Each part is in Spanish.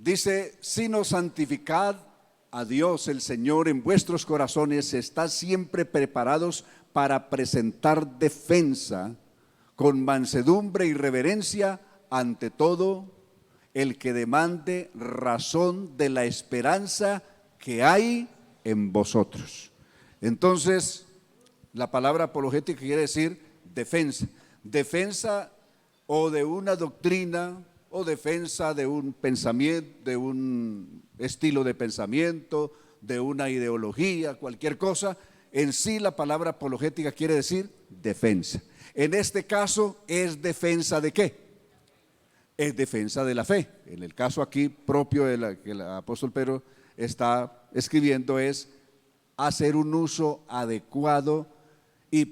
Dice, sino santificad a Dios el Señor en vuestros corazones, estad siempre preparados para presentar defensa con mansedumbre y reverencia ante todo el que demande razón de la esperanza que hay en vosotros. Entonces, la palabra apologética quiere decir defensa. Defensa o de una doctrina o defensa de un pensamiento, de un estilo de pensamiento, de una ideología, cualquier cosa. En sí la palabra apologética quiere decir defensa. En este caso es defensa ¿de qué? Es defensa de la fe. En el caso aquí propio de la que el apóstol Pedro está escribiendo es hacer un uso adecuado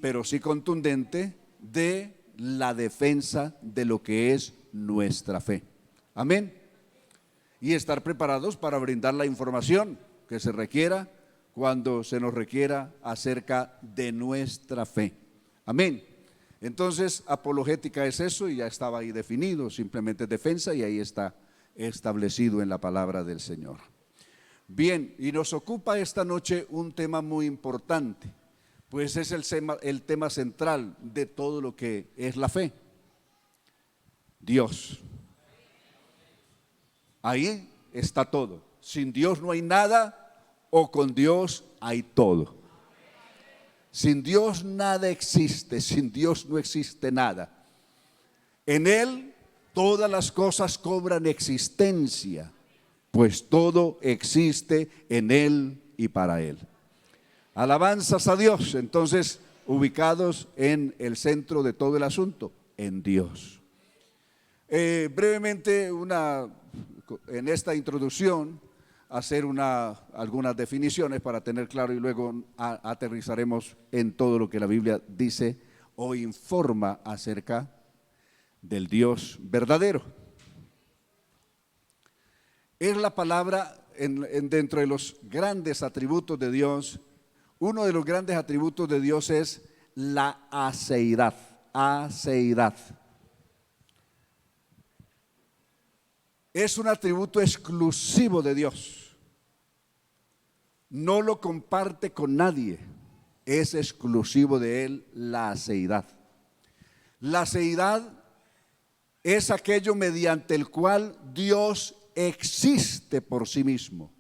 pero sí contundente de la defensa de lo que es nuestra fe. Amén. Y estar preparados para brindar la información que se requiera cuando se nos requiera acerca de nuestra fe. Amén. Entonces, apologética es eso y ya estaba ahí definido, simplemente defensa y ahí está establecido en la palabra del Señor. Bien, y nos ocupa esta noche un tema muy importante, pues es el tema central de todo lo que es la fe. Dios. Ahí está todo. Sin Dios no hay nada o con Dios hay todo. Sin Dios nada existe, sin Dios no existe nada. En Él todas las cosas cobran existencia, pues todo existe en Él y para Él. Alabanzas a Dios. Entonces, ubicados en el centro de todo el asunto, en Dios. Brevemente, en esta introducción, hacer algunas definiciones para tener claro y luego aterrizaremos en todo lo que la Biblia dice o informa acerca del Dios verdadero. Es la palabra dentro de los grandes atributos de Dios. Uno de los grandes atributos de Dios es la aceidad. Aceidad. Es un atributo exclusivo de Dios. No lo comparte con nadie. Es exclusivo de Él la aceidad. La aceidad es aquello mediante el cual Dios existe por sí mismo.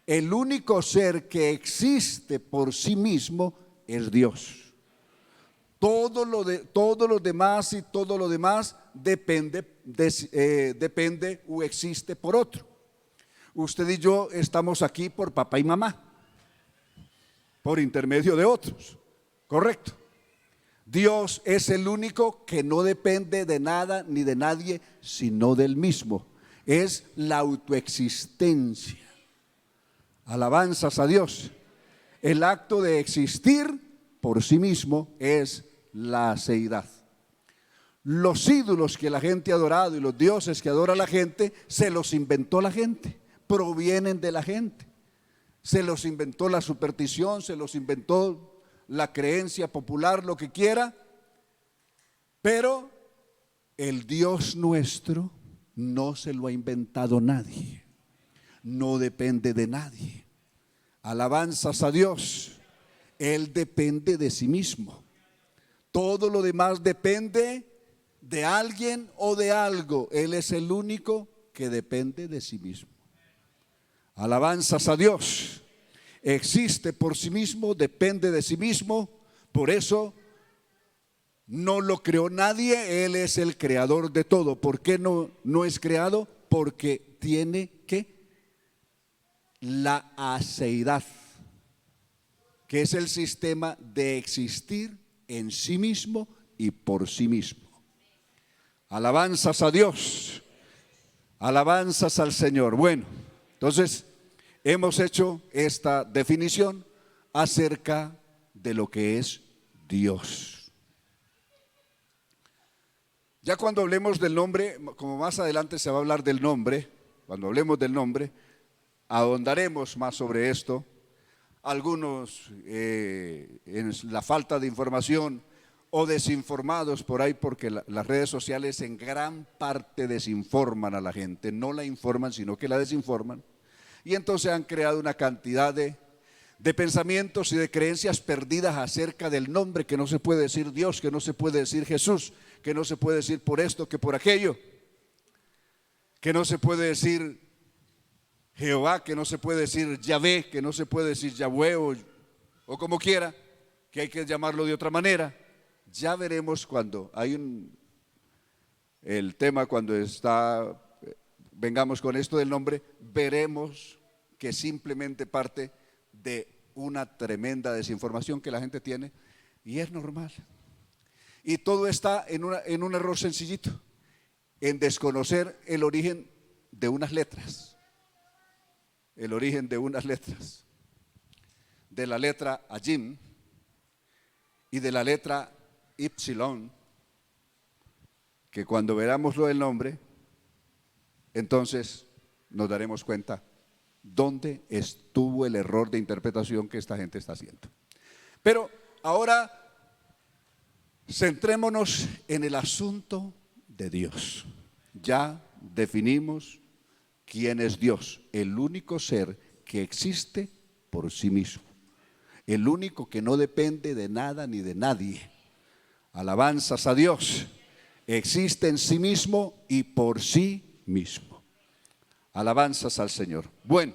El único ser que existe por sí mismo es Dios. Todo lo demás y todo lo demás depende o existe por otro. Usted y yo estamos aquí por papá y mamá, por intermedio de otros, ¿correcto? Dios es el único que no depende de nada ni de nadie, sino del mismo. Es la autoexistencia. Alabanzas a Dios. El acto de existir por sí mismo es la aceidad. Los ídolos que la gente ha adorado y los dioses que adora la gente, se los inventó la gente, provienen de la gente. Se los inventó la superstición, se los inventó la creencia popular, lo que quiera, pero el Dios nuestro no se lo ha inventado nadie, no depende de nadie. Alabanzas a Dios. Él depende de sí mismo. Todo lo demás depende de alguien o de algo. Él es el único que depende de sí mismo. Alabanzas a Dios. Existe por sí mismo, depende de sí mismo. Por eso no lo creó nadie. Él es el creador de todo. ¿Por qué no es creado? Porque tiene la aceidad, que es el sistema de existir en sí mismo y por sí mismo. Alabanzas a Dios, alabanzas al Señor. Bueno, entonces hemos hecho esta definición acerca de lo que es Dios. Ya cuando hablemos del nombre, como más adelante se va a hablar del nombre, cuando hablemos del nombre, ahondaremos más sobre esto. Algunos en la falta de información o desinformados por ahí, porque las redes sociales en gran parte desinforman a la gente, no la informan, sino que la desinforman. Y entonces han creado una cantidad de pensamientos y de creencias perdidas acerca del nombre, que no se puede decir Dios, que no se puede decir Jesús, que no se puede decir por esto, que por aquello, que no se puede decir Jehová, que no se puede decir Yahvé, que no se puede decir Yahweh o como quiera, que hay que llamarlo de otra manera. Ya veremos cuando el tema, cuando vengamos con esto del nombre, veremos que simplemente parte de una tremenda desinformación que la gente tiene, y es normal. Y todo está en un error sencillito, en desconocer el origen de unas letras. El origen de unas letras, de la letra Ajim y de la letra Ypsilon, que cuando veamos lo del nombre, entonces nos daremos cuenta dónde estuvo el error de interpretación que esta gente está haciendo. Pero ahora centrémonos en el asunto de Dios. Ya definimos quién es Dios, el único ser que existe por sí mismo, el único que no depende de nada ni de nadie. Alabanzas a Dios, existe en sí mismo y por sí mismo. Alabanzas al Señor. Bueno,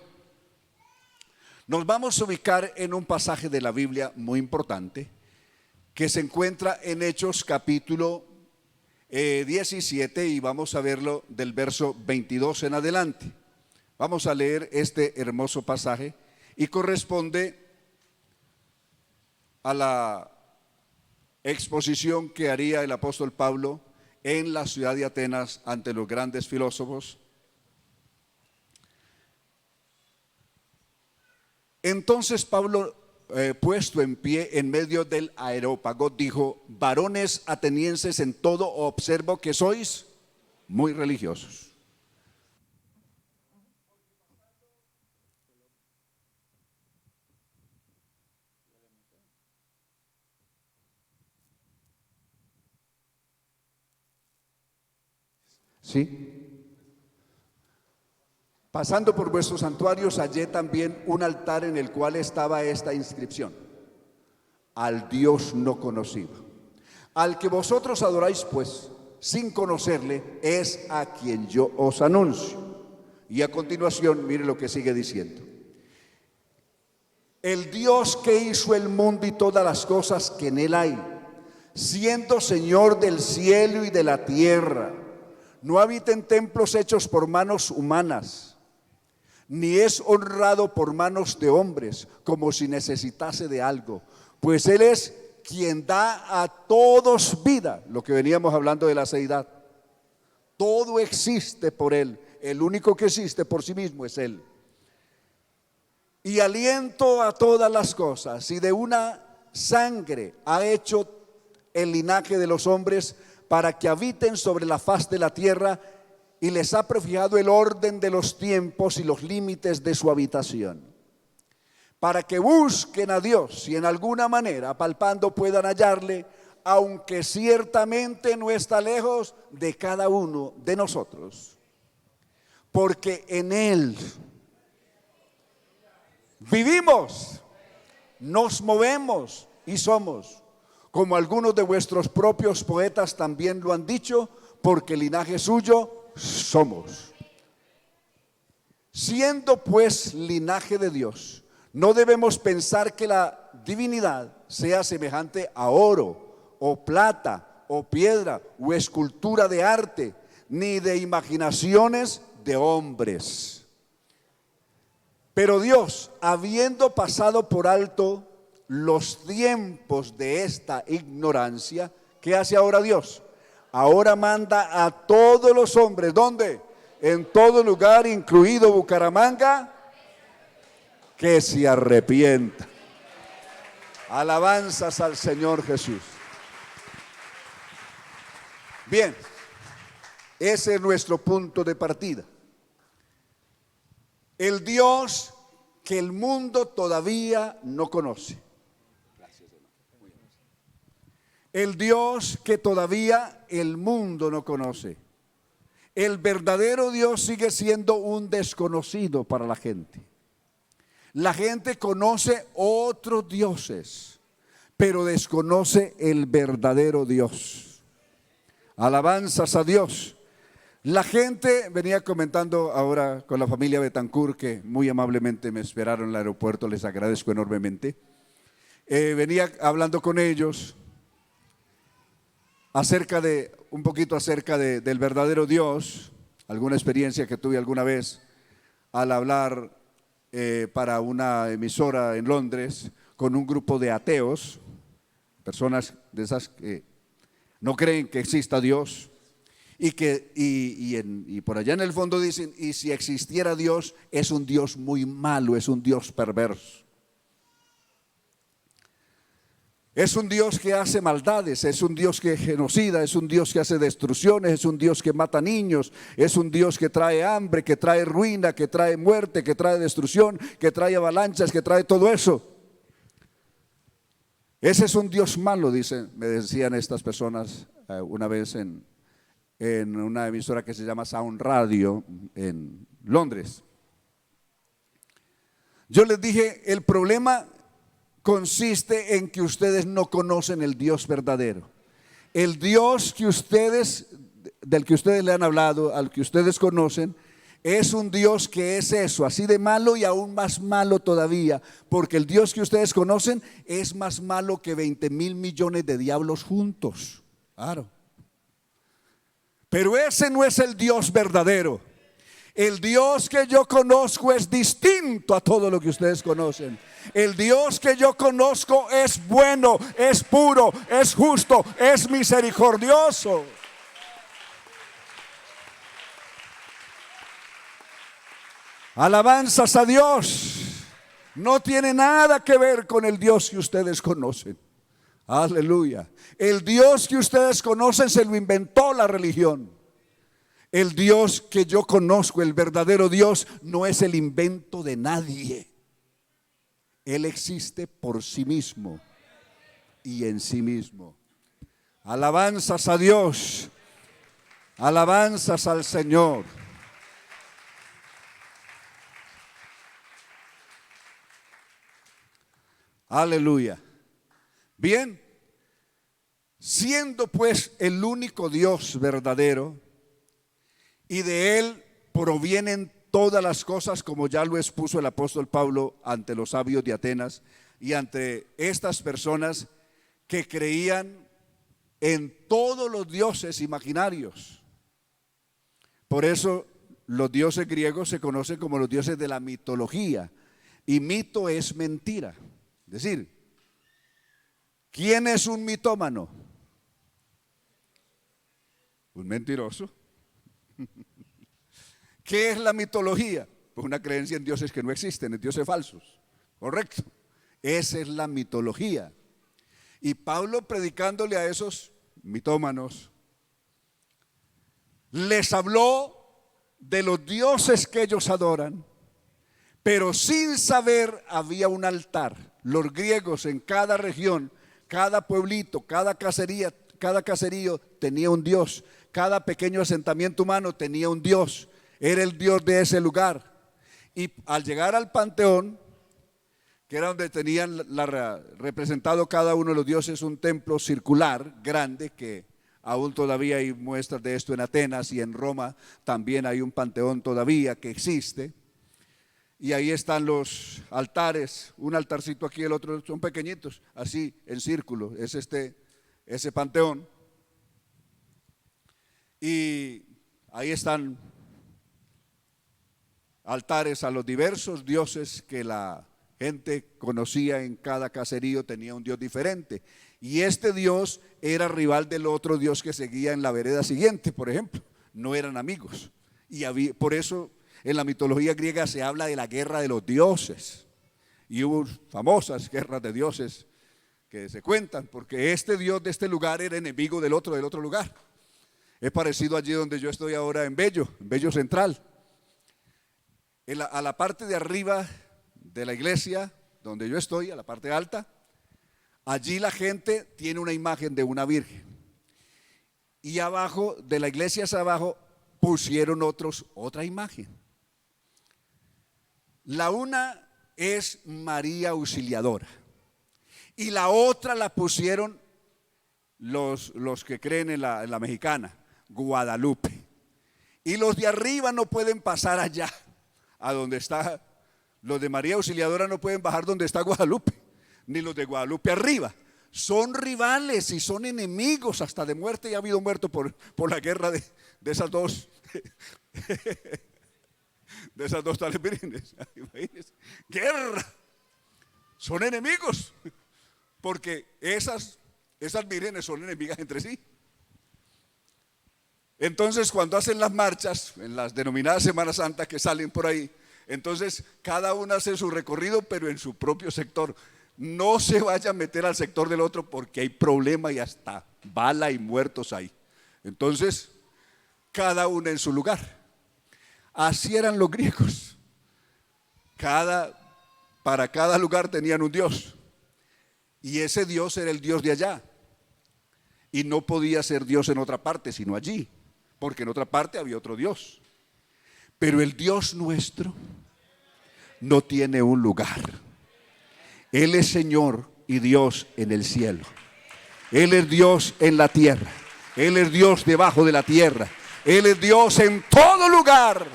nos vamos a ubicar en un pasaje de la Biblia muy importante que se encuentra en Hechos capítulo 17, y vamos a verlo del verso 22 en adelante. Vamos a leer este hermoso pasaje y corresponde a la exposición que haría el apóstol Pablo en la ciudad de Atenas ante los grandes filósofos. Entonces Pablo, puesto en pie en medio del Areópago, dijo: varones atenienses, en todo observo que sois muy religiosos. ¿Sí? Pasando por vuestros santuarios, hallé también un altar en el cual estaba esta inscripción: al Dios no conocido. Al que vosotros adoráis, pues, sin conocerle, es a quien yo os anuncio. Y a continuación, mire lo que sigue diciendo: el Dios que hizo el mundo y todas las cosas que en él hay, siendo Señor del cielo y de la tierra, no habita en templos hechos por manos humanas, ni es honrado por manos de hombres, como si necesitase de algo, pues Él es quien da a todos vida, lo que veníamos hablando de la seidad. Todo existe por Él, el único que existe por sí mismo es Él. Y aliento a todas las cosas, y de una sangre ha hecho el linaje de los hombres para que habiten sobre la faz de la tierra, y les ha prefijado el orden de los tiempos y los límites de su habitación, para que busquen a Dios y en alguna manera, palpando, puedan hallarle, aunque ciertamente no está lejos de cada uno de nosotros, porque en Él vivimos, nos movemos y somos, como algunos de vuestros propios poetas también lo han dicho, porque linaje suyo somos. Siendo pues linaje de Dios, no debemos pensar que la divinidad sea semejante a oro o plata o piedra o escultura de arte, ni de imaginaciones de hombres. Pero Dios, habiendo pasado por alto los tiempos de esta ignorancia, ¿qué hace ahora Dios? Ahora manda a todos los hombres, ¿dónde? En todo lugar, incluido Bucaramanga, que se arrepienta. Alabanzas al Señor Jesús. Bien, ese es nuestro punto de partida. El Dios que el mundo todavía no conoce. El Dios que todavía el mundo no conoce. El verdadero Dios sigue siendo un desconocido para la gente. La gente conoce otros dioses, pero desconoce el verdadero Dios. Alabanzas a Dios. La gente venía comentando ahora con la familia Betancourt, que muy amablemente me esperaron en el aeropuerto, les agradezco enormemente. Venía hablando con ellos un poquito acerca del verdadero Dios, alguna experiencia que tuve alguna vez al hablar para una emisora en Londres con un grupo de ateos, personas de esas que no creen que exista Dios y por allá en el fondo dicen, y si existiera Dios, es un Dios muy malo, es un Dios perverso. Es un Dios que hace maldades, es un Dios que genocida, es un Dios que hace destrucciones, es un Dios que mata niños, es un Dios que trae hambre, que trae ruina, que trae muerte, que trae destrucción, que trae avalanchas, que trae todo eso. Ese es un Dios malo, me decían estas personas una vez en una emisora que se llama Sound Radio en Londres. Yo les dije, el problema consiste en que ustedes no conocen el Dios verdadero. El Dios del que ustedes le han hablado, al que ustedes conocen, es un Dios que es eso, así de malo y aún más malo todavía, porque el Dios que ustedes conocen es más malo que 20,000 millones de diablos juntos. Claro. Pero ese no es el Dios verdadero. El Dios que yo conozco es distinto a todo lo que ustedes conocen. El Dios que yo conozco es bueno, es puro, es justo, es misericordioso. Alabanzas a Dios. No tiene nada que ver con el Dios que ustedes conocen. Aleluya. El Dios que ustedes conocen se lo inventó la religión. El Dios que yo conozco, el verdadero Dios, no es el invento de nadie. Él existe por sí mismo y en sí mismo. Alabanzas a Dios. Alabanzas al Señor. Aleluya. Bien, siendo pues el único Dios verdadero, y de Él provienen todas las cosas, como ya lo expuso el apóstol Pablo ante los sabios de Atenas y ante estas personas que creían en todos los dioses imaginarios. Por eso los dioses griegos se conocen como los dioses de la mitología, y mito es mentira. Es decir, ¿quién es un mitómano? Un mentiroso. ¿Qué es la mitología? Pues una creencia en dioses que no existen, en dioses falsos. Correcto. Esa es la mitología. Y Pablo, predicándole a esos mitómanos, les habló de los dioses que ellos adoran, pero sin saber había un altar. Los griegos en cada región, cada pueblito, cada caserío tenía un dios. Cada pequeño asentamiento humano tenía un dios. Era el dios de ese lugar. Y al llegar al panteón, que era donde tenían representado cada uno de los dioses, un templo circular grande, que aún todavía hay muestras de esto en Atenas, y en Roma también hay un panteón todavía que existe. Y ahí están los altares, un altarcito aquí, el otro, son pequeñitos, así en círculo, es ese panteón. Y ahí están altares a los diversos dioses que la gente conocía. En cada caserío tenía un dios diferente, y este dios era rival del otro dios que seguía en la vereda siguiente, por ejemplo. No eran amigos, y por eso en la mitología griega se habla de la guerra de los dioses, y hubo famosas guerras de dioses que se cuentan, porque este dios de este lugar era enemigo del otro lugar. Es parecido allí donde yo estoy ahora en Bello Central. A la parte de arriba de la iglesia donde yo estoy, a la parte alta, Allí la gente tiene una imagen de una virgen. Y abajo, de la iglesia hacia abajo, pusieron otra imagen. La una es María Auxiliadora. Y la otra la pusieron los que creen en la mexicana, Guadalupe. Y los de arriba no pueden pasar allá, a donde está. Los de María Auxiliadora no pueden bajar donde está Guadalupe, ni los de Guadalupe arriba. Son rivales y son enemigos hasta de muerte, y ha habido muertos por la guerra de esas dos de esas dos tales vírgenes. Imagínense, guerra. Son enemigos, porque esas vírgenes son enemigas entre sí. Entonces, cuando hacen las marchas, en las denominadas Semana Santa que salen por ahí, entonces cada una hace su recorrido, pero en su propio sector. No se vaya a meter al sector del otro, porque hay problema y hasta bala y muertos ahí. Entonces, cada una en su lugar. Así eran los griegos. Para cada lugar tenían un dios. Y ese dios era el dios de allá. Y no podía ser Dios en otra parte, sino allí, porque en otra parte había otro Dios. Pero el Dios nuestro no tiene un lugar. Él es Señor y Dios en el cielo. Él es Dios en la tierra. Él es Dios debajo de la tierra. Él es Dios en todo lugar.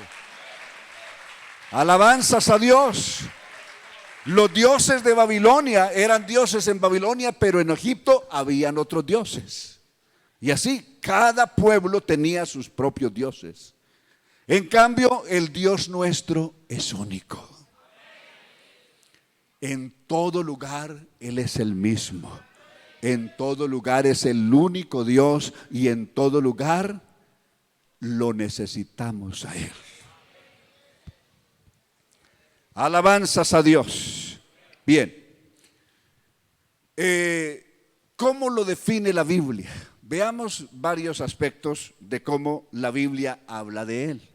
Alabanzas a Dios. Los dioses de Babilonia eran dioses en Babilonia, pero en Egipto habían otros dioses. Y así cada pueblo tenía sus propios dioses. En cambio, el Dios nuestro es único. En todo lugar Él es el mismo. En todo lugar es el único Dios, y en todo lugar lo necesitamos a Él. Alabanzas a Dios. Bien, ¿cómo lo define la Biblia? Veamos varios aspectos de cómo la Biblia habla de Él.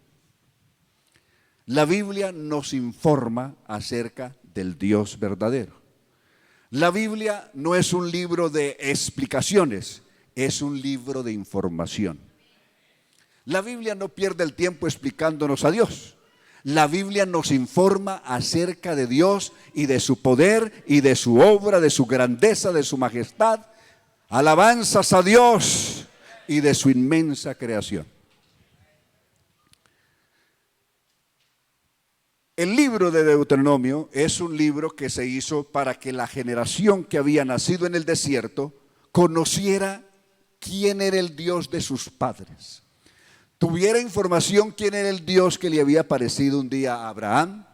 La Biblia nos informa acerca del Dios verdadero. La Biblia no es un libro de explicaciones, es un libro de información. La Biblia no pierde el tiempo explicándonos a Dios. La Biblia nos informa acerca de Dios y de su poder y de su obra, de su grandeza, de su majestad. Alabanzas a Dios y de su inmensa creación. El libro de Deuteronomio es un libro que se hizo para que la generación que había nacido en el desierto conociera quién era el Dios de sus padres. Tuviera información quién era el Dios que le había aparecido un día a Abraham,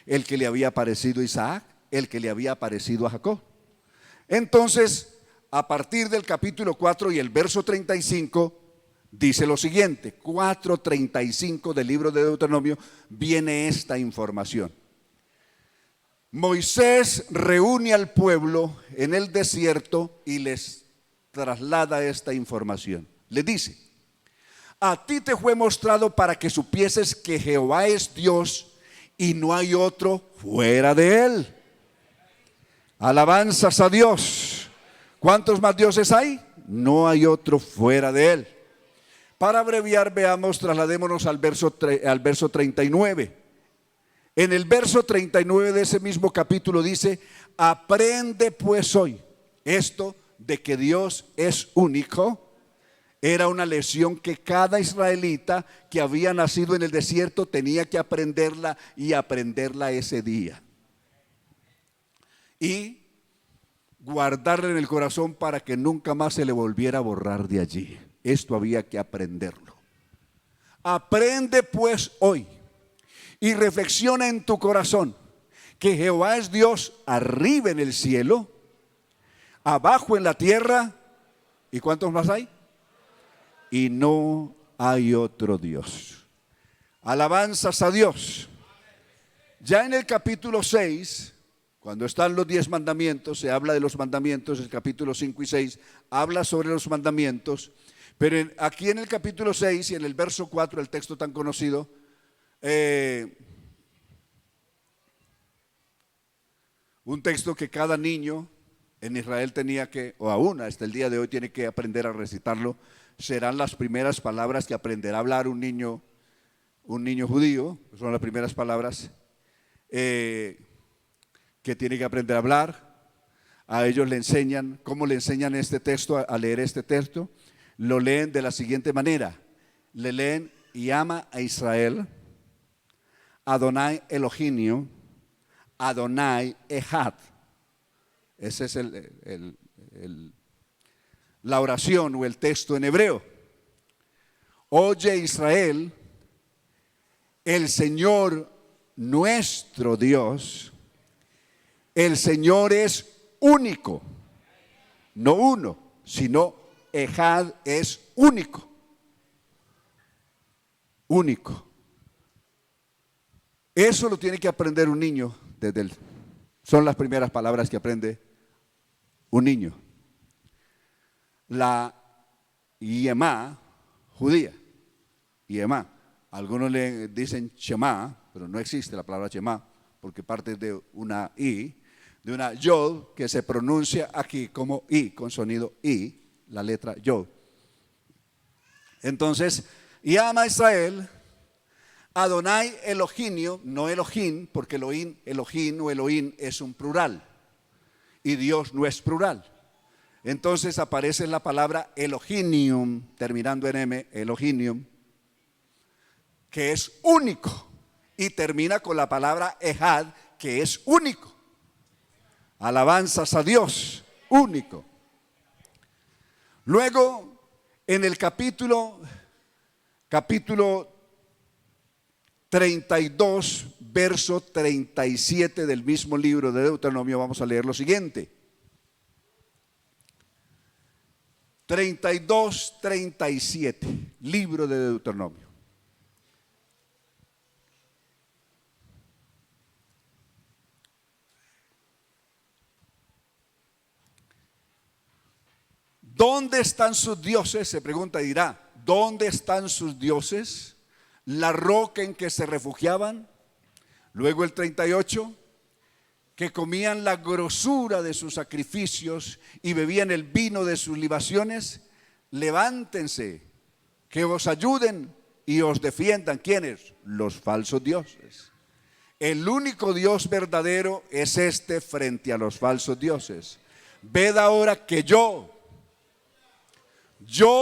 el que le había aparecido a Isaac, el que le había aparecido a Jacob. Entonces, a partir del capítulo 4 y el verso 35, dice lo siguiente, 4:35 del libro de Deuteronomio, viene esta información. Moisés reúne al pueblo en el desierto y les traslada esta información. Le dice: a ti te fue mostrado para que supieses que Jehová es Dios y no hay otro fuera de Él. Alabanzas a Dios. ¿Cuántos más dioses hay? No hay otro fuera de Él. Para abreviar, veamos, trasladémonos al verso 39. En el verso 39 de ese mismo capítulo dice: aprende pues hoy esto de que Dios es único. Era una lección que cada israelita que había nacido en el desierto tenía que aprenderla, y aprenderla ese día. Y guardarla en el corazón para que nunca más se le volviera a borrar de allí. Esto había que aprenderlo. Aprende pues hoy y reflexiona en tu corazón que Jehová es Dios arriba en el cielo, abajo en la tierra. ¿Y cuántos más hay? Y no hay otro Dios. Alabanzas a Dios. Ya en el capítulo 6, cuando están los 10 mandamientos, se habla de los mandamientos. El capítulo 5 y 6 habla sobre los mandamientos. Pero aquí en el capítulo 6 y en el verso 4, el texto tan conocido, un texto que cada niño en Israel tenía que, o aún hasta el día de hoy tiene que aprender a recitarlo. Serán las primeras palabras que aprenderá a hablar un niño judío. Son las primeras palabras que tiene que aprender a hablar. A ellos le enseñan, ¿cómo le enseñan este texto, a leer este texto? Lo leen de la siguiente manera. Le leen: y ama a Israel, Adonai Elohim, Adonai Echad. Esa es la oración o el texto en hebreo. Oye Israel, el Señor nuestro Dios, el Señor es único, no uno, sino Echad es único. Único. Eso lo tiene que aprender un niño son las primeras palabras que aprende un niño. La Yemá judía, Yemá. Algunos le dicen Shema, pero no existe la palabra Shema, porque parte de una I, de una Yod, que se pronuncia aquí como I, con sonido I, la letra Yod. Entonces, y ama a Israel, Adonai Elohim, no Elohim, porque Elohim o Elohim es un plural, y Dios no es plural. Entonces aparece la palabra Elohim, terminando en M, Elohim, que es único, y termina con la palabra Echad, que es único. Alabanzas a Dios, único. Luego, en el capítulo 32, verso 37 del mismo libro de Deuteronomio, vamos a leer lo siguiente. 32, 37, libro de Deuteronomio. ¿Dónde están sus dioses? Se pregunta y dirá, ¿dónde están sus dioses? La roca en que se refugiaban. Luego el 38, que comían la grosura de sus sacrificios y bebían el vino de sus libaciones. Levántense, que os ayuden y os defiendan. ¿Quiénes? Los falsos dioses. El único Dios verdadero es este frente a los falsos dioses. Ved ahora que yo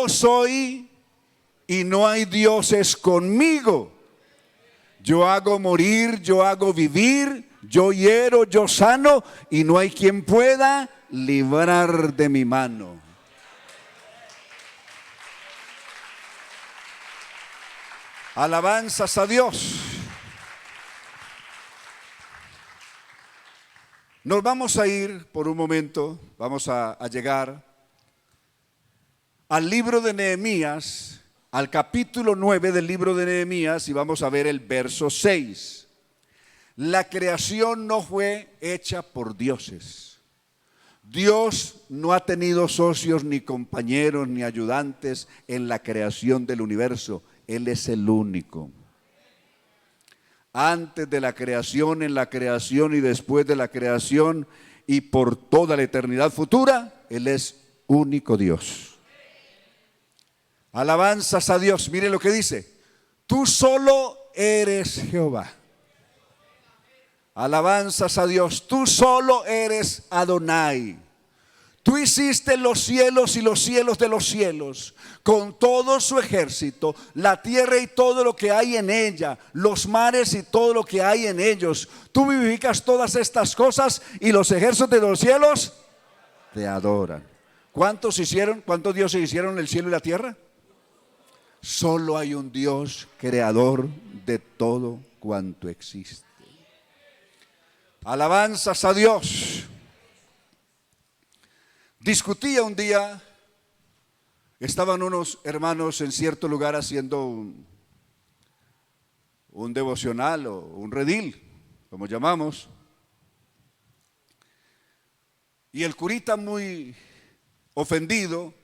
soy y no hay dioses conmigo. Yo hago morir, yo hago vivir, yo hiero, yo sano, y no hay quien pueda librar de mi mano. Alabanzas a Dios. Nos vamos a ir por un momento, vamos a llegar al libro de Nehemías, al capítulo 9 del libro de Nehemías, y vamos a ver el verso 6. La creación no fue hecha por dioses. Dios no ha tenido socios, ni compañeros, ni ayudantes en la creación del universo. Él es el único. Antes de la creación, en la creación y después de la creación y por toda la eternidad futura, Él es único Dios. Alabanzas a Dios. Mire lo que dice: tú solo eres Jehová. Alabanzas a Dios. Tú solo eres Adonai. Tú hiciste los cielos y los cielos de los cielos, con todo su ejército, la tierra y todo lo que hay en ella, los mares y todo lo que hay en ellos. Tú vivificas todas estas cosas y los ejércitos de los cielos te adoran. ¿Cuántos dioses hicieron el cielo y la tierra? Solo hay un Dios creador de todo cuanto existe. Alabanzas a Dios. Discutía un día, estaban unos hermanos en cierto lugar haciendo un devocional o un redil, como llamamos, y el curita, muy ofendido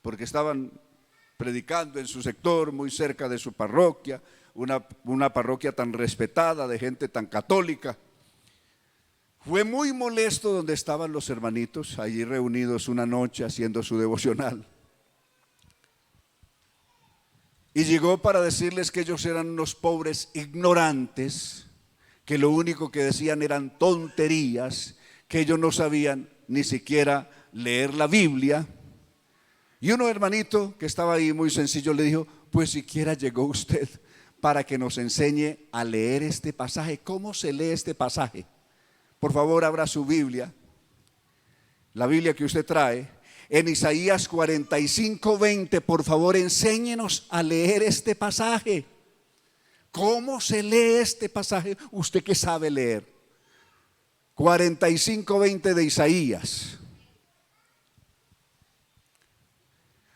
porque estaban predicando en su sector, muy cerca de su parroquia, una parroquia tan respetada, de gente tan católica, Fue muy molesto donde estaban los hermanitos, allí reunidos una noche haciendo su devocional. Y llegó para decirles que ellos eran unos pobres ignorantes, que lo único que decían eran tonterías, que ellos no sabían ni siquiera leer la Biblia. Y uno hermanito que estaba ahí muy sencillo le dijo: pues siquiera llegó usted para que nos enseñe a leer este pasaje. ¿Cómo se lee este pasaje? Por favor, abra su Biblia, la Biblia que usted trae, en Isaías 45:20. Por favor, enséñenos a leer este pasaje. ¿Cómo se lee este pasaje? Usted que sabe leer. 45:20 de Isaías.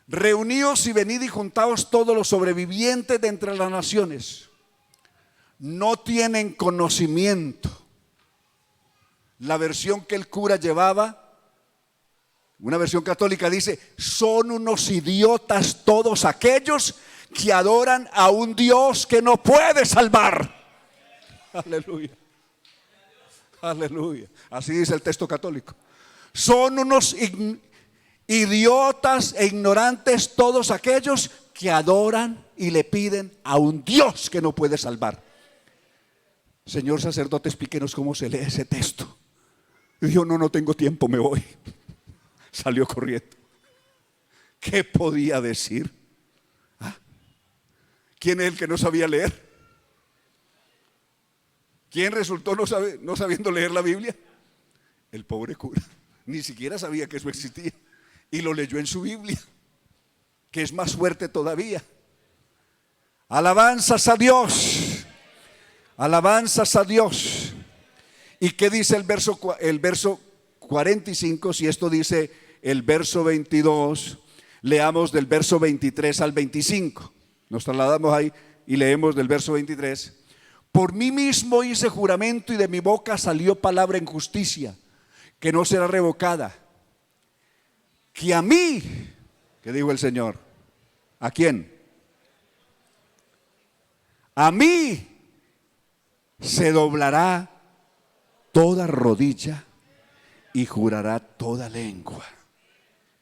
Reuníos y venid y juntaos todos los sobrevivientes de entre las naciones. No tienen conocimiento. La versión que el cura llevaba, una versión católica, dice: son unos idiotas todos aquellos que adoran a un Dios que no puede salvar. Aleluya. Aleluya. Así dice el texto católico. Son unos idiotas e ignorantes todos aquellos que adoran y le piden a un Dios que no puede salvar. Señor sacerdote, explíquenos cómo se lee ese texto. Y dijo: no tengo tiempo, me voy. Salió corriendo. ¿Qué podía decir? ¿Quién es el que no sabía leer? ¿Quién resultó no sabiendo leer la Biblia? El pobre cura. Ni siquiera sabía que eso existía. Y lo leyó en su Biblia, que es más fuerte todavía. Alabanzas a Dios. Alabanzas a Dios. ¿Y qué dice el verso 45? Si esto dice el verso 22, leamos del verso 23 al 25. Nos trasladamos ahí y leemos del verso 23. Por mí mismo hice juramento y de mi boca salió palabra en justicia, que no será revocada. Que a mí, ¿qué dijo el Señor? ¿A quién? A mí se doblará toda rodilla y jurará toda lengua.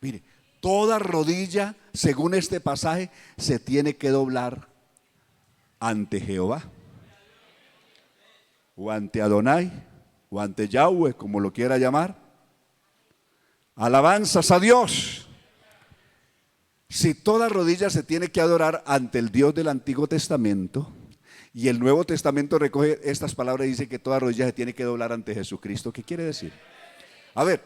Mire, toda rodilla, según este pasaje, se tiene que doblar ante Jehová, o ante Adonai, o ante Yahweh, como lo quiera llamar. Alabanzas a Dios. Si toda rodilla se tiene que adorar ante el Dios del Antiguo Testamento, y el Nuevo Testamento recoge estas palabras y dice que toda rodilla se tiene que doblar ante Jesucristo, ¿qué quiere decir? A ver,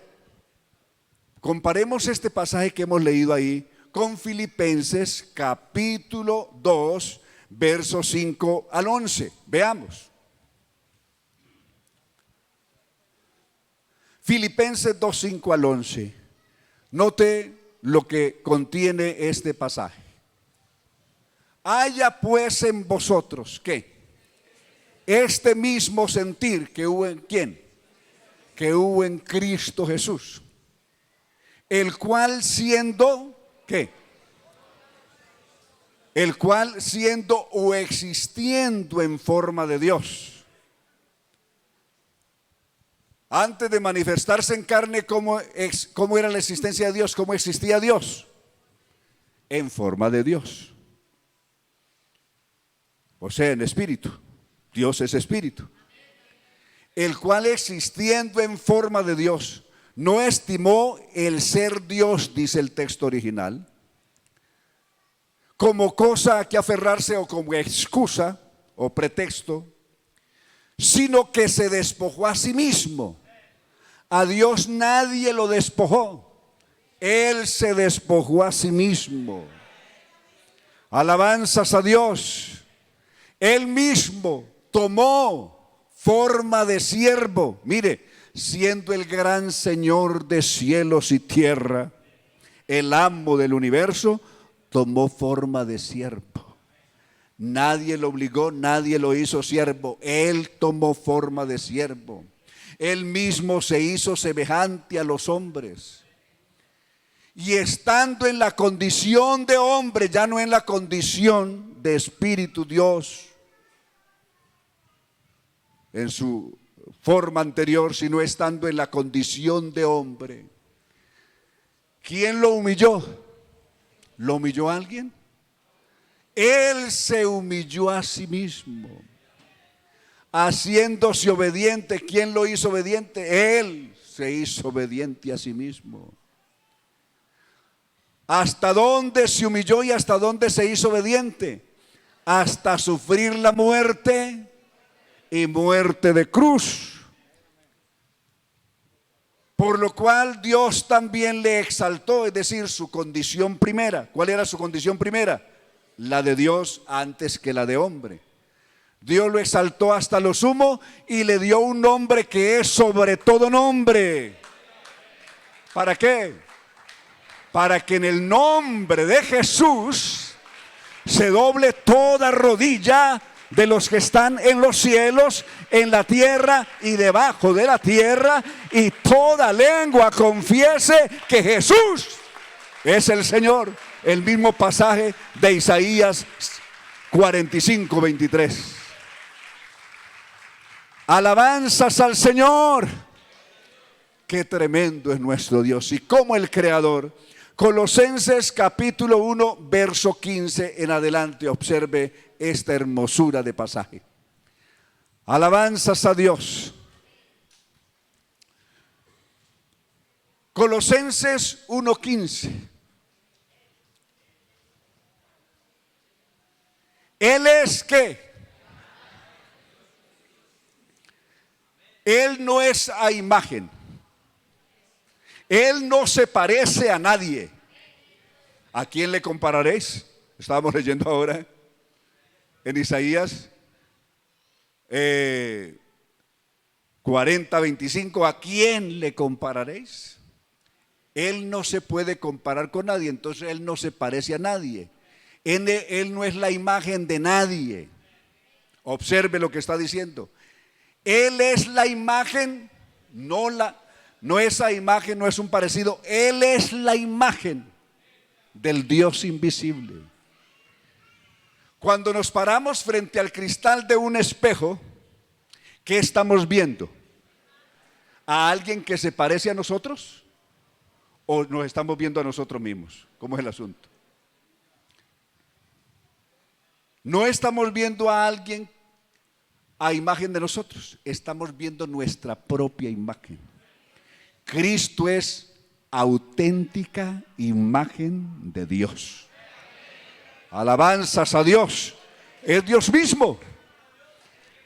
comparemos este pasaje que hemos leído ahí con Filipenses capítulo 2, versos 5 al 11. Veamos. Filipenses 2, 5 al 11. Note lo que contiene este pasaje. Haya pues en vosotros, ¿qué? Este mismo sentir que hubo en ¿quién? Que hubo en Cristo Jesús, el cual siendo, ¿qué? El cual siendo o existiendo en forma de Dios, antes de manifestarse en carne, ¿cómo era la existencia de Dios? ¿Cómo existía Dios? En forma de Dios. O sea, en espíritu. Dios es espíritu. El cual existiendo en forma de Dios, no estimó el ser Dios, dice el texto original, como cosa a que aferrarse o como excusa o pretexto, sino que se despojó a sí mismo. A Dios nadie lo despojó. Él se despojó a sí mismo. Alabanzas a Dios. Él mismo tomó forma de siervo. Mire, siendo el gran Señor de cielos y tierra, el amo del universo, tomó forma de siervo. Nadie lo obligó, nadie lo hizo siervo. Él tomó forma de siervo. Él mismo se hizo semejante a los hombres. Y estando en la condición de hombre, ya no en la condición de espíritu Dios, en su forma anterior, sino estando en la condición de hombre. ¿Quién lo humilló? ¿Lo humilló alguien? Él se humilló a sí mismo, haciéndose obediente. ¿Quién lo hizo obediente? Él se hizo obediente a sí mismo. ¿Hasta dónde se humilló y hasta dónde se hizo obediente? Hasta sufrir la muerte y muerte de cruz. Por lo cual Dios también le exaltó, es decir, su condición primera. ¿Cuál era su condición primera? La de Dios antes que la de hombre. Dios lo exaltó hasta lo sumo y le dio un nombre que es sobre todo nombre. ¿Para qué? Para que en el nombre de Jesús se doble toda rodilla de los que están en los cielos, en la tierra y debajo de la tierra, y toda lengua confiese que Jesús es el Señor. El mismo pasaje de Isaías 45, 23. Alabanzas al Señor. Qué tremendo es nuestro Dios y como el Creador. Colosenses capítulo 1, verso 15 en adelante. Observe esta hermosura de pasaje. Alabanzas a Dios. Colosenses 1:15. Él es ¿qué? Él no es a imagen. Él no se parece a nadie. ¿A quién le compararéis? Estábamos leyendo ahora en Isaías 40:25. ¿A quién le compararéis? Él no se puede comparar con nadie, entonces Él no se parece a nadie. Él no es la imagen de nadie. Observe lo que está diciendo. Él es la imagen, no esa imagen, no es un parecido. Él es la imagen del Dios invisible. Cuando nos paramos frente al cristal de un espejo, ¿qué estamos viendo? ¿A alguien que se parece a nosotros? ¿O nos estamos viendo a nosotros mismos? ¿Cómo es el asunto? No estamos viendo a alguien a imagen de nosotros, estamos viendo nuestra propia imagen. Cristo es auténtica imagen de Dios. Alabanzas a Dios. Es Dios mismo.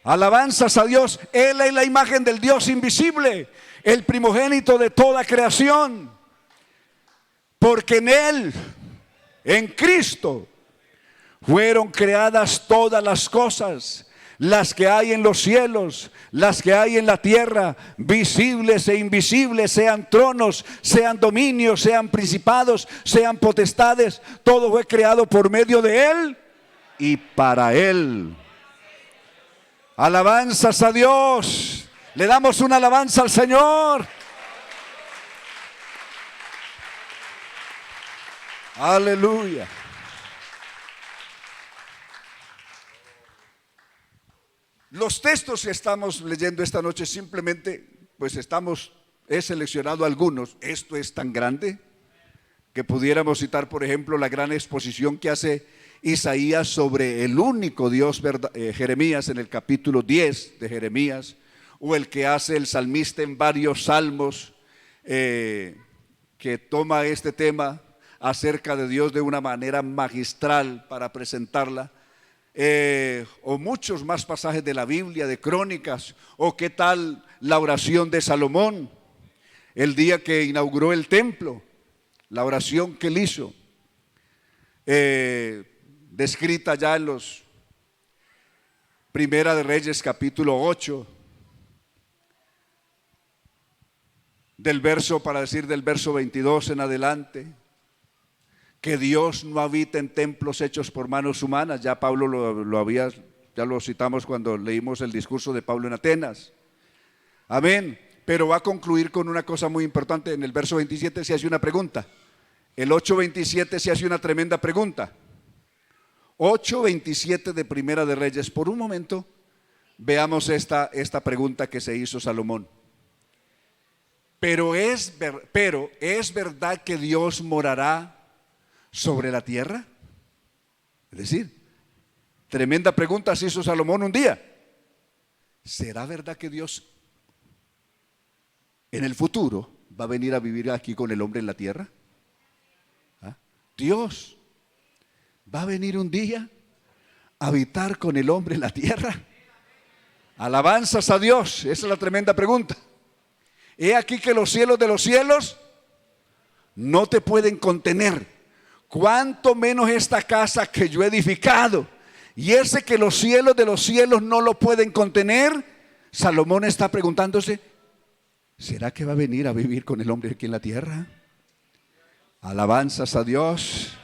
Alabanzas a Dios. Él es la imagen del Dios invisible, el primogénito de toda creación. Porque en Él, en Cristo, fueron creadas todas las cosas, las que hay en los cielos, las que hay en la tierra, visibles e invisibles, sean tronos, sean dominios, sean principados, sean potestades. Todo fue creado por medio de Él y para Él. Alabanzas a Dios. Le damos una alabanza al Señor. Aleluya. Los textos que estamos leyendo esta noche simplemente, pues he seleccionado algunos. Esto es tan grande que pudiéramos citar, por ejemplo, la gran exposición que hace Isaías sobre el único Dios, Jeremías en el capítulo 10 de Jeremías, o el que hace el salmista en varios salmos, que toma este tema acerca de Dios de una manera magistral para presentarla. O muchos más pasajes de la Biblia, de Crónicas, o qué tal la oración de Salomón el día que inauguró el templo, la oración que él hizo, descrita ya en los Primera de Reyes capítulo 8, del verso 22 en adelante. Que Dios no habita en templos hechos por manos humanas. Ya Pablo ya lo citamos cuando leímos el discurso de Pablo en Atenas. Amén. Pero va a concluir con una cosa muy importante. En el verso 27 se hace una pregunta. El 8:27 se hace una tremenda pregunta. 8:27 de Primera de Reyes. Por un momento Veamos esta pregunta que se hizo Salomón. Pero ¿es verdad que Dios morará sobre la tierra? Es decir, tremenda pregunta se hizo Salomón un día. ¿Será verdad que Dios en el futuro va a venir a vivir aquí con el hombre en la tierra? ¿Ah? Dios va a venir un día a habitar con el hombre en la tierra. Alabanzas a Dios. Esa es la tremenda pregunta. He aquí que los cielos de los cielos no te pueden contener, cuánto menos esta casa que yo he edificado. Y ese que los cielos de los cielos no lo pueden contener, Salomón está preguntándose, ¿será que va a venir a vivir con el hombre aquí en la tierra? Alabanzas a Dios.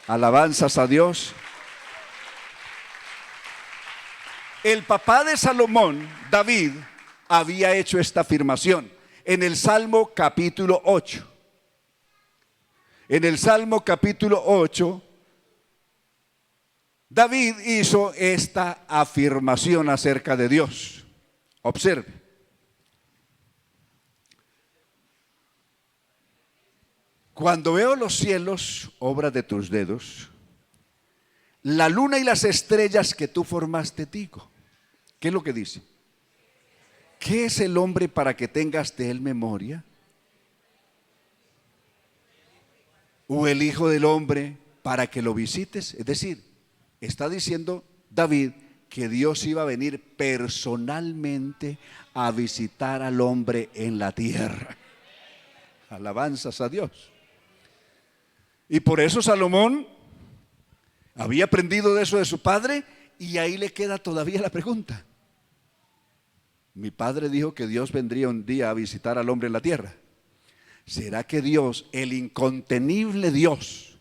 Alabanzas a Dios. El papá de Salomón, David, había hecho esta afirmación en el Salmo capítulo 8. En el Salmo capítulo 8, David hizo esta afirmación acerca de Dios. Observe. Cuando veo los cielos, obra de tus dedos, la luna y las estrellas que tú formaste, digo. ¿Qué es lo que dice? ¿Qué es el hombre para que tengas de él memoria? ¿O el hijo del hombre para que lo visites? Es decir, está diciendo David que Dios iba a venir personalmente a visitar al hombre en la tierra. Alabanzas a Dios. Y por eso Salomón había aprendido de eso de su padre, y ahí le queda todavía la pregunta. Mi padre dijo que Dios vendría un día a visitar al hombre en la tierra. ¿Será que Dios, el incontenible Dios,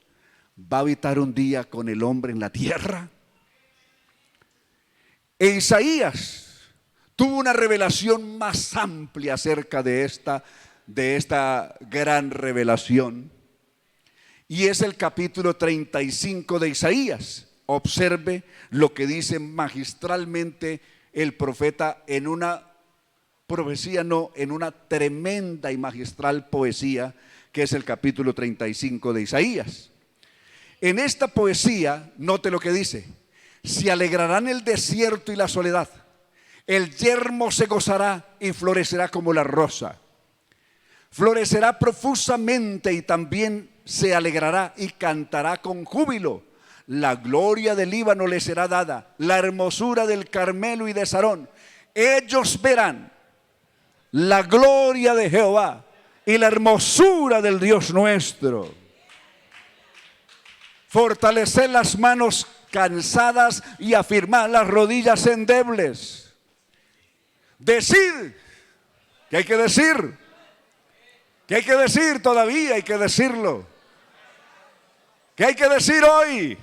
va a habitar un día con el hombre en la tierra? E Isaías tuvo una revelación más amplia acerca de esta gran revelación. Y es el capítulo 35 de Isaías. Observe lo que dice magistralmente el profeta en una profecía, no, en una tremenda y magistral poesía, que es el capítulo 35 de Isaías. En esta poesía, note lo que dice: se alegrarán el desierto y la soledad, el yermo se gozará y florecerá como la rosa, florecerá profusamente y también se alegrará y cantará con júbilo. La gloria del Líbano le será dada, la hermosura del Carmelo y de Sarón. Ellos verán la gloria de Jehová y la hermosura del Dios nuestro. Fortalecer las manos cansadas y afirmar las rodillas endebles. Decir, ¿qué hay que decir? ¿Qué hay que decir todavía? Hay que decirlo. ¿Qué hay que decir hoy?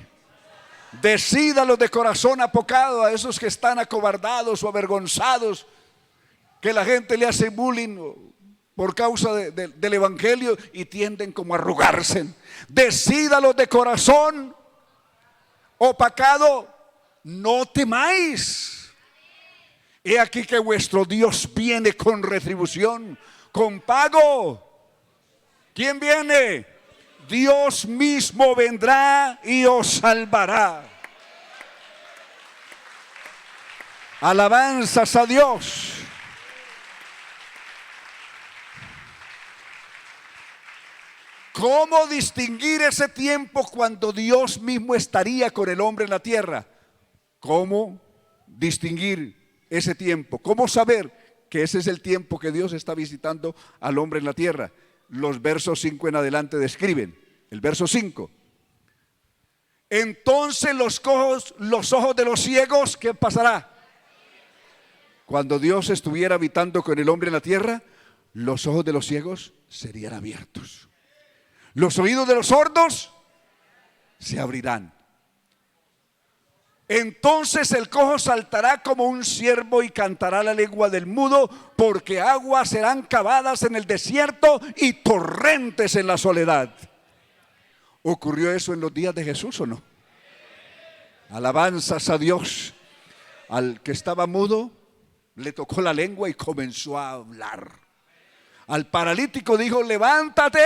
Decídalos de corazón apocado a esos que están acobardados o avergonzados, que la gente le hace bullying por causa del evangelio y tienden como a arrugarse. Decídalos de corazón opacado, no temáis. He aquí que vuestro Dios viene con retribución, con pago. ¿Quién viene? Dios mismo vendrá y os salvará. Alabanzas a Dios. ¿Cómo distinguir ese tiempo cuando Dios mismo estaría con el hombre en la tierra? ¿Cómo distinguir ese tiempo? ¿Cómo saber que ese es el tiempo que Dios está visitando al hombre en la tierra? Los versos 5 en adelante describen. El verso 5. Entonces los ojos de los ciegos, ¿qué pasará? Cuando Dios estuviera habitando con el hombre en la tierra, los ojos de los ciegos serían abiertos. Los oídos de los sordos se abrirán. Entonces el cojo saltará como un ciervo y cantará la lengua del mudo, porque aguas serán cavadas en el desierto y torrentes en la soledad. ¿Ocurrió eso en los días de Jesús o no? Alabanzas a Dios. Al que estaba mudo le tocó la lengua y comenzó a hablar. Al paralítico dijo: levántate,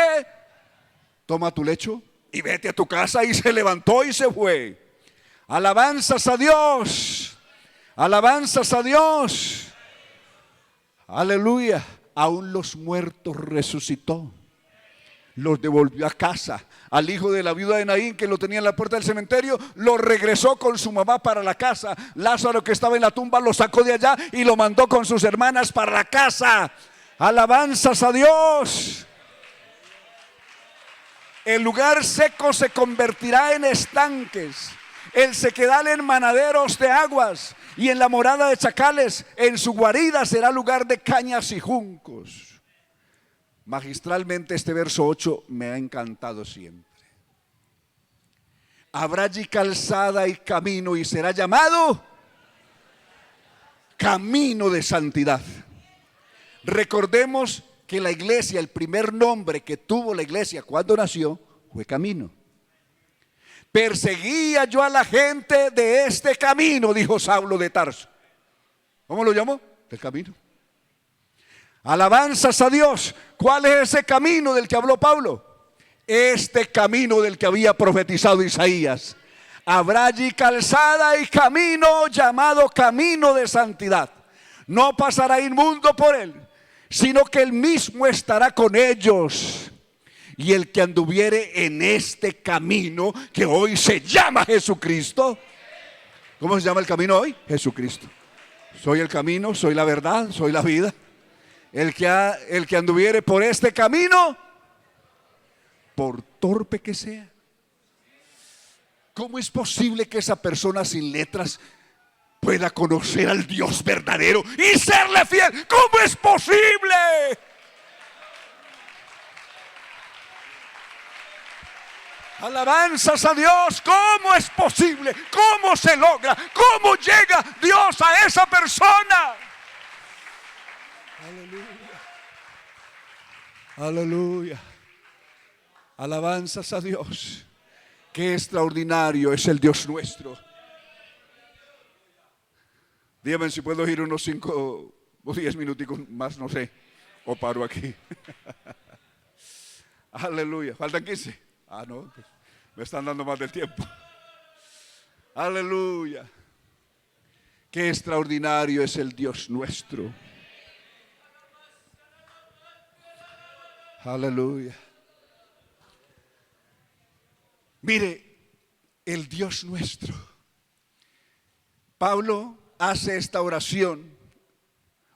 toma tu lecho y vete a tu casa. Y se levantó y se fue. Alabanzas a Dios, alabanzas a Dios. Aleluya. Aún los muertos resucitó, los devolvió a casa. Al hijo de la viuda de Naín, que lo tenía en la puerta del cementerio, lo regresó con su mamá para la casa. Lázaro, que estaba en la tumba, lo sacó de allá y lo mandó con sus hermanas para la casa. Alabanzas a Dios. El lugar seco se convertirá en estanques, el sequedal en manaderos de aguas, y en la morada de chacales, en su guarida será lugar de cañas y juncos. Magistralmente este verso 8 me ha encantado siempre. Habrá allí calzada y camino, y será llamado camino de santidad. Recordemos que la iglesia, el primer nombre que tuvo la iglesia cuando nació fue Camino. Perseguía yo a la gente de este camino, dijo Saulo de Tarso. ¿Cómo lo llamó? El camino. Alabanzas a Dios. ¿Cuál es ese camino del que habló Pablo? Este camino del que había profetizado Isaías. Habrá allí calzada y camino llamado camino de santidad. No pasará inmundo por él, sino que él mismo estará con ellos. Y el que anduviere en este camino, que hoy se llama Jesucristo. ¿Cómo se llama el camino hoy? Jesucristo. Soy el camino, soy la verdad, soy la vida. El que anduviere por este camino, por torpe que sea. ¿Cómo es posible que esa persona sin letras pueda conocer al Dios verdadero y serle fiel? ¿Cómo es posible? Alabanzas a Dios. ¿Cómo es posible? ¿Cómo se logra? ¿Cómo llega Dios a esa persona? Aleluya. Aleluya. Alabanzas a Dios. Qué extraordinario es el Dios nuestro. Dígame si puedo ir unos 5 o 10 minuticos más, no sé, o paro aquí. Aleluya. ¿Faltan 15? Ah, no, pues me están dando más del tiempo. Aleluya. Qué extraordinario es el Dios nuestro. Aleluya. Mire, el Dios nuestro. Pablo hace esta oración,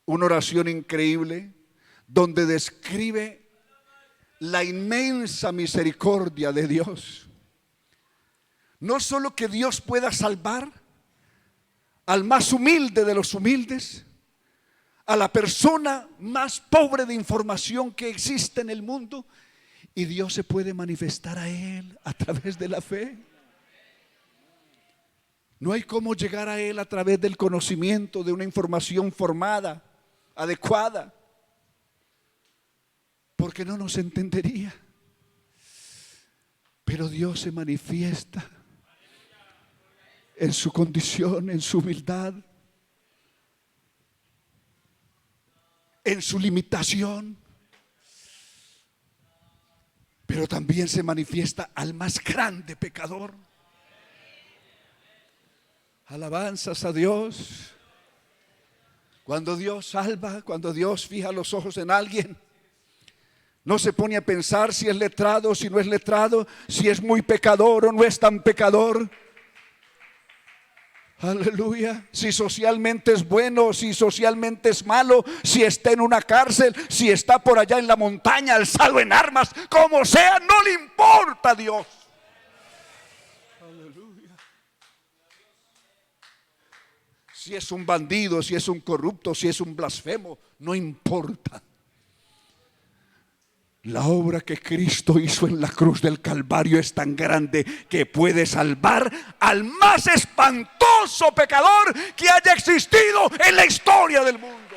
una oración increíble, donde describe la inmensa misericordia de Dios. No solo que Dios pueda salvar al más humilde de los humildes, a la persona más pobre de información que existe en el mundo, y Dios se puede manifestar a él a través de la fe. No hay cómo llegar a él a través del conocimiento de una información formada, adecuada, porque no nos entendería. Pero Dios se manifiesta en su condición, en su humildad, en su limitación, pero también se manifiesta al más grande pecador. Alabanzas a Dios. Cuando Dios salva, cuando Dios fija los ojos en alguien, no se pone a pensar si es letrado o si no es letrado, si es muy pecador o no es tan pecador. Aleluya. Si socialmente es bueno, si socialmente es malo, si está en una cárcel, si está por allá en la montaña alzado en armas, como sea, no le importa a Dios. Aleluya. Si es un bandido, si es un corrupto, si es un blasfemo, no importa. La obra que Cristo hizo en la cruz del Calvario es tan grande que puede salvar al más espantoso pecador que haya existido en la historia del mundo.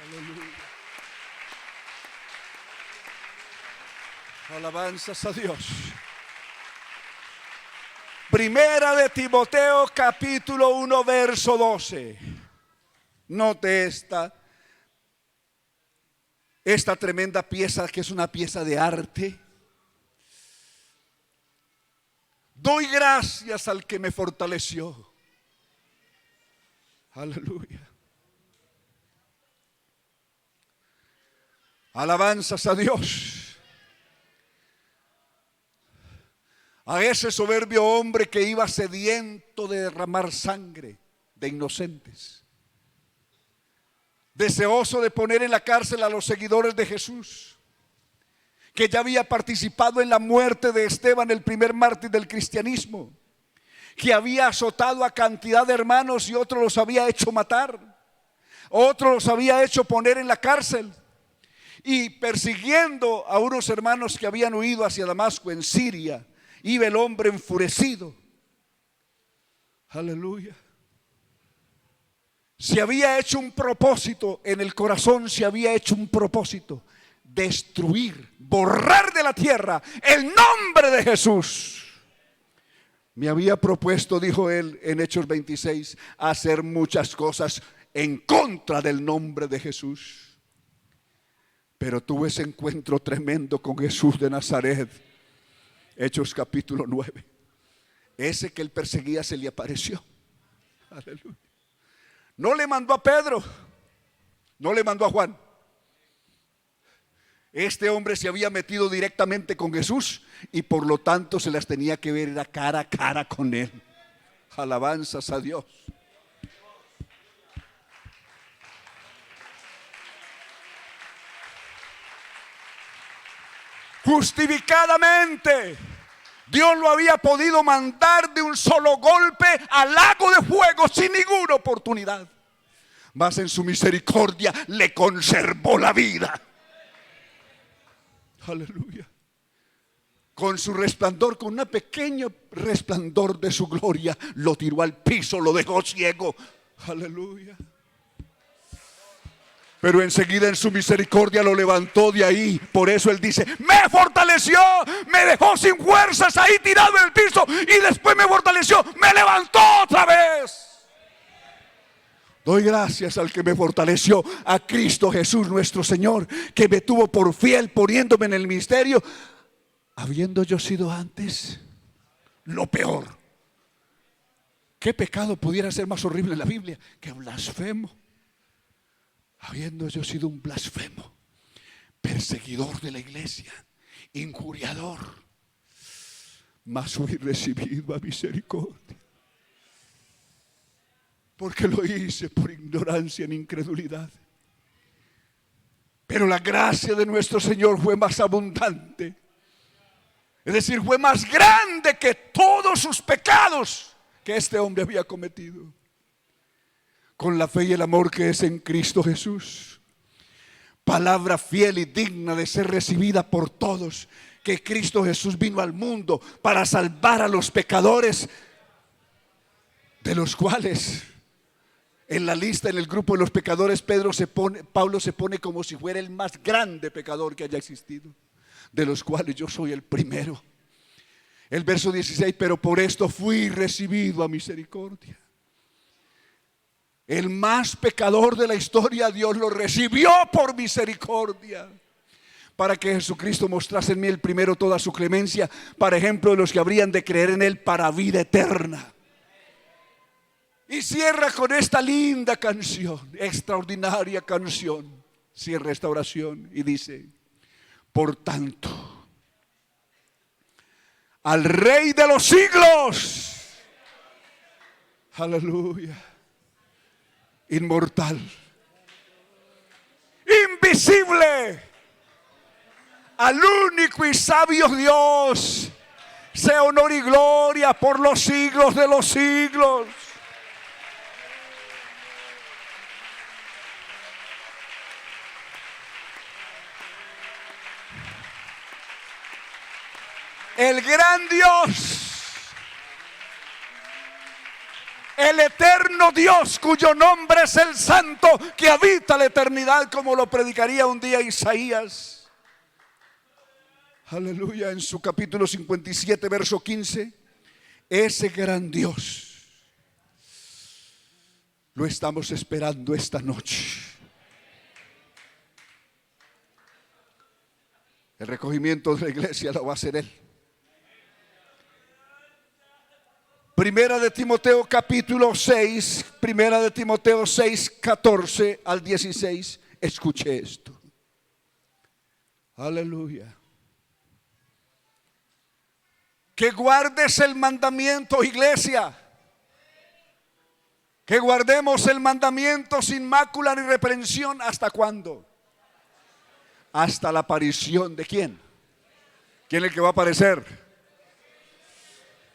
Aleluya. Alabanzas a Dios. Primera de Timoteo capítulo 1 verso 12. Note esta tremenda pieza, que es una pieza de arte. Doy gracias al que me fortaleció. Aleluya. Alabanzas a Dios. A ese soberbio hombre que iba sediento de derramar sangre de inocentes, deseoso de poner en la cárcel a los seguidores de Jesús, que ya había participado en la muerte de Esteban, el primer mártir del cristianismo, que había azotado a cantidad de hermanos y otros los había hecho matar, otros los había hecho poner en la cárcel, y persiguiendo a unos hermanos que habían huido hacia Damasco en Siria, iba el hombre enfurecido. Aleluya. Se había hecho un propósito en el corazón, se había hecho un propósito: destruir, borrar de la tierra el nombre de Jesús. Me había propuesto, dijo él en Hechos 26, hacer muchas cosas en contra del nombre de Jesús. Pero tuve ese encuentro tremendo con Jesús de Nazaret. Hechos capítulo 9. Ese que él perseguía se le apareció. Aleluya. No le mandó a Pedro, no le mandó a Juan. Este hombre se había metido directamente con Jesús y por lo tanto se las tenía que ver cara a cara con él. Alabanzas a Dios. Justificadamente Dios lo había podido mandar de un solo golpe al lago de fuego sin ninguna oportunidad, mas en su misericordia le conservó la vida. Aleluya. Con su resplandor, con un pequeño resplandor de su gloria, lo tiró al piso, lo dejó ciego. Aleluya. Pero enseguida en su misericordia lo levantó de ahí. Por eso él dice: me fortaleció, me dejó sin fuerzas ahí tirado en el piso, y después me fortaleció, me levantó otra vez. Doy gracias al que me fortaleció, a Cristo Jesús nuestro Señor, que me tuvo por fiel poniéndome en el ministerio, habiendo yo sido antes lo peor. ¿Qué pecado pudiera ser más horrible en la Biblia que blasfemo? Habiendo yo sido un blasfemo, perseguidor de la iglesia, injuriador, mas fui recibido a misericordia, porque lo hice por ignorancia en incredulidad. Pero la gracia de nuestro Señor fue más abundante, es decir, fue más grande que todos sus pecados que este hombre había cometido. Con la fe y el amor que es en Cristo Jesús, palabra fiel y digna de ser recibida por todos, que Cristo Jesús vino al mundo para salvar a los pecadores, de los cuales en la lista, en el grupo de los pecadores, Pablo se pone como si fuera el más grande pecador que haya existido, de los cuales yo soy el primero. El verso 16: pero por esto fui recibido a misericordia. El más pecador de la historia, Dios lo recibió por misericordia, para que Jesucristo mostrase en mí el primero toda su clemencia, para ejemplo de los que habrían de creer en él para vida eterna. Y cierra con esta linda canción, extraordinaria canción. Cierra esta oración y dice: por tanto, al Rey de los siglos, aleluya, inmortal, invisible, al único y sabio Dios, sea honor y gloria por los siglos de los siglos. El gran Dios, el eterno Dios, cuyo nombre es el Santo, que habita la eternidad, como lo predicaría un día Isaías. Aleluya, en su capítulo 57, verso 15. ese gran Dios, lo estamos esperando esta noche. El recogimiento de la iglesia lo va a hacer Él. Primera de Timoteo capítulo 6, Primera de Timoteo 6, 14 al 16. Escuche esto. Aleluya. Que guardes el mandamiento, iglesia. Que guardemos el mandamiento sin mácula ni reprensión. ¿Hasta cuándo? Hasta la aparición de ¿quién? ¿Quién es el que va a aparecer?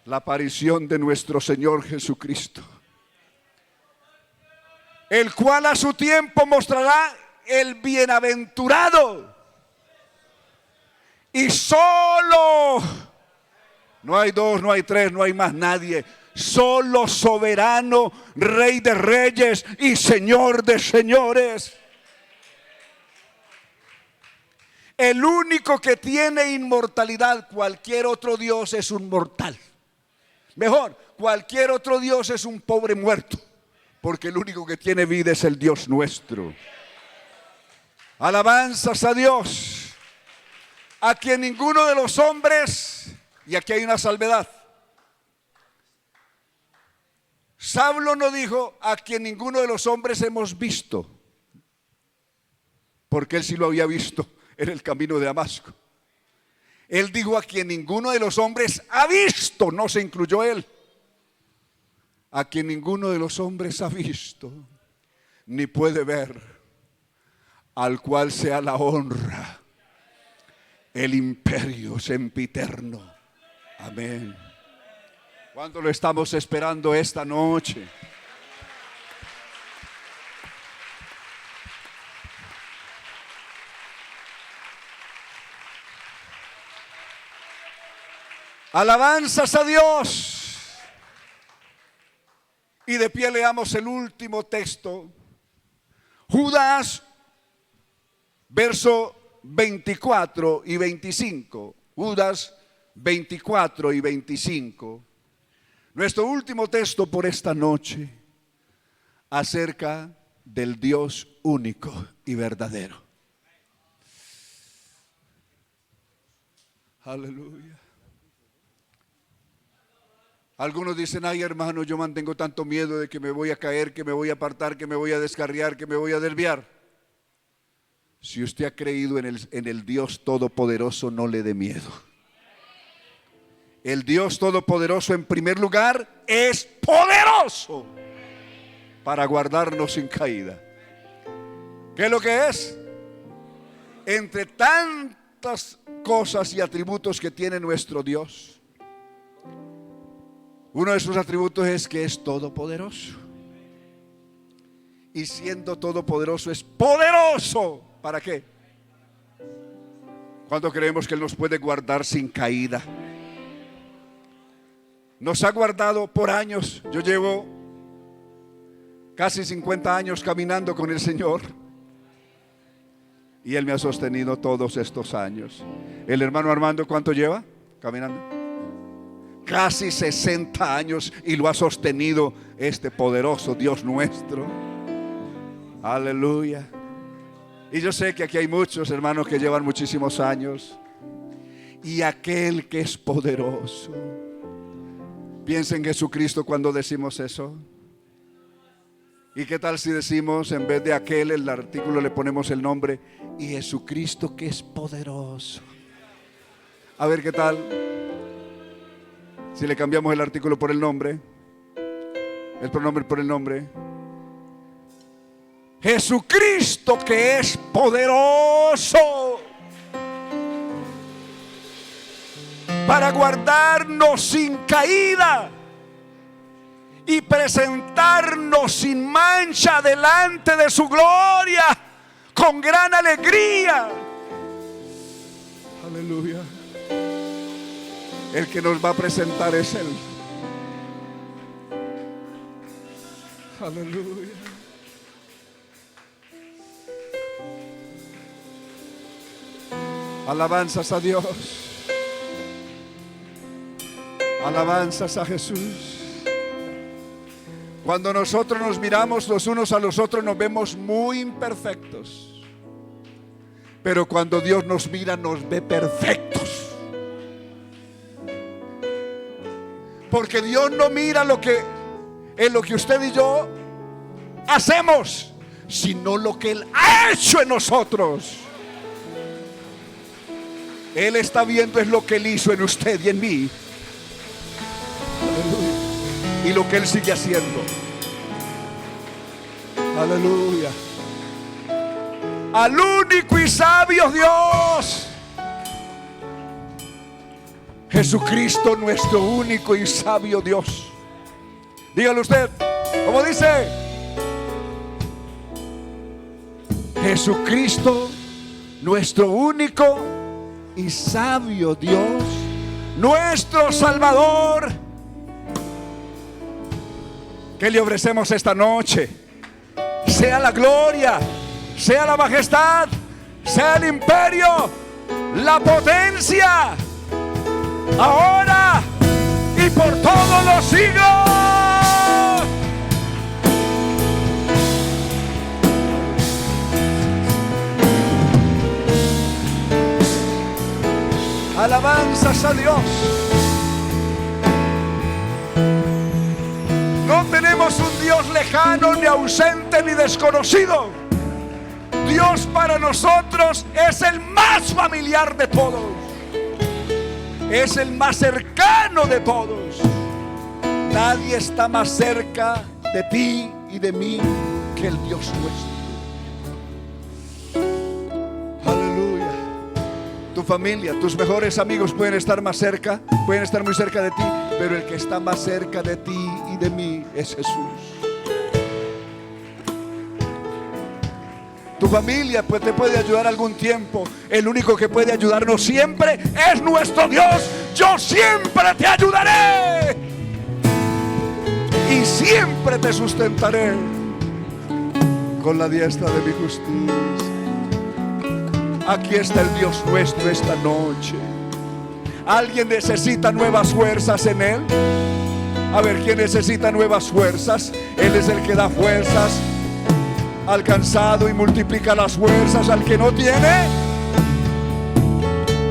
La aparición de nuestro Señor Jesucristo, el cual a su tiempo mostrará el bienaventurado y solo, no hay dos, no hay tres, no hay más nadie, solo soberano, Rey de reyes y Señor de señores. El único que tiene inmortalidad. Cualquier otro Dios es un mortal. Mejor, cualquier otro Dios es un pobre muerto, porque el único que tiene vida es el Dios nuestro. Alabanzas a Dios, a quien ninguno de los hombres, y aquí hay una salvedad, Saulo no dijo a quien ninguno de los hombres hemos visto, porque él sí lo había visto en el camino de Damasco. Él dijo a quien ninguno de los hombres ha visto, no se incluyó él. A quien ninguno de los hombres ha visto, ni puede ver, al cual sea la honra, el imperio sempiterno. Amén. ¿Cuándo lo estamos esperando esta noche? Alabanzas a Dios. Y de pie leamos el último texto. Judas, verso 24 y 25. Judas 24 y 25. Nuestro último texto por esta noche, acerca del Dios único y verdadero. Aleluya. Algunos dicen: ay, hermano, yo mantengo tanto miedo de que me voy a caer, que me voy a apartar, que me voy a descarriar, que me voy a desviar. Si usted ha creído en el Dios Todopoderoso, no le dé miedo. El Dios Todopoderoso, en primer lugar, es poderoso para guardarnos sin caída. ¿Qué es lo que es? Entre tantas cosas y atributos que tiene nuestro Dios, uno de sus atributos es que es todopoderoso. Y siendo todopoderoso, es poderoso. ¿Para qué? Cuando creemos que Él nos puede guardar sin caída. Nos ha guardado por años. Yo llevo casi 50 años caminando con el Señor, y Él me ha sostenido todos estos años. El hermano Armando, ¿cuánto lleva caminando? Casi 60 años, y lo ha sostenido este poderoso Dios nuestro. Aleluya. Y yo sé que aquí hay muchos hermanos que llevan muchísimos años. Y aquel que es poderoso. Piensa en Jesucristo cuando decimos eso. ¿Y qué tal si decimos, en vez de aquel, el artículo le ponemos el nombre, y Jesucristo que es poderoso? A ver qué tal si le cambiamos el artículo por el nombre, el pronombre por el nombre. Jesucristo que es poderoso para guardarnos sin caída y presentarnos sin mancha delante de su gloria con gran alegría. Aleluya. El que nos va a presentar es Él. Aleluya. Alabanzas a Dios. Alabanzas a Jesús. Cuando nosotros nos miramos los unos a los otros, nos vemos muy imperfectos. Pero cuando Dios nos mira, nos ve perfectos. Porque Dios no mira en lo que usted y yo hacemos, sino lo que Él ha hecho en nosotros. Él está viendo es lo que Él hizo en usted y en mí. Aleluya. Y lo que Él sigue haciendo. Aleluya. Al único y sabio Dios, Jesucristo, nuestro único y sabio Dios. Dígalo usted, ¿cómo dice? Jesucristo, nuestro único y sabio Dios, nuestro Salvador, que le ofrecemos esta noche. Sea la gloria, sea la majestad, sea el imperio, la potencia, ahora y por todos los siglos. Alabanzas a Dios. No tenemos un Dios lejano, ni ausente, ni desconocido. Dios para nosotros es el más familiar de todos. Es el más cercano de todos. Nadie está más cerca de ti y de mí que el Dios nuestro. Aleluya. Tu familia, tus mejores amigos pueden estar más cerca, pueden estar muy cerca de ti, pero el que está más cerca de ti y de mí es Jesús. Tu familia pues te puede ayudar algún tiempo. El único que puede ayudarnos siempre es nuestro Dios. Yo siempre te ayudaré y siempre te sustentaré con la diestra de mi justicia. Aquí está el Dios nuestro esta noche. ¿Alguien necesita nuevas fuerzas en Él? A ver, ¿quién necesita nuevas fuerzas? Él es el que da fuerzas al cansado y multiplica las fuerzas al que no tiene.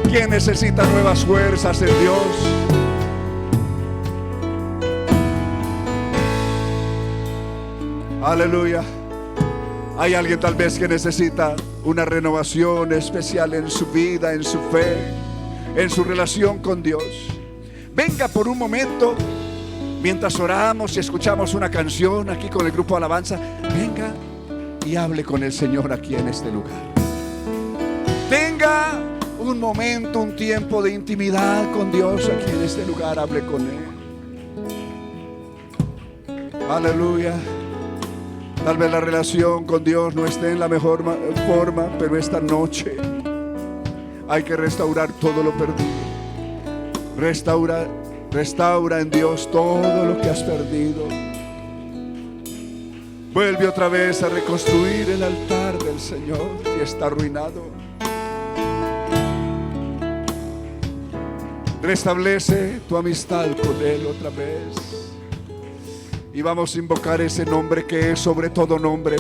¿Quién necesita nuevas fuerzas en Dios? Aleluya. Hay alguien tal vez que necesita una renovación especial en su vida, en su fe, en su relación con Dios. Venga por un momento, mientras oramos y escuchamos una canción aquí con el grupo Alabanza, venga y hable con el Señor aquí en este lugar. Tenga un momento, un tiempo de intimidad con Dios aquí en este lugar. Hable con Él. Aleluya. Tal vez la relación con Dios no esté en la mejor forma, pero esta noche hay que restaurar todo lo perdido. Restaura en Dios todo lo que has perdido. Vuelve otra vez a reconstruir el altar del Señor que está arruinado. Restablece tu amistad con Él otra vez. Y vamos a invocar ese nombre que es sobre todo nombre.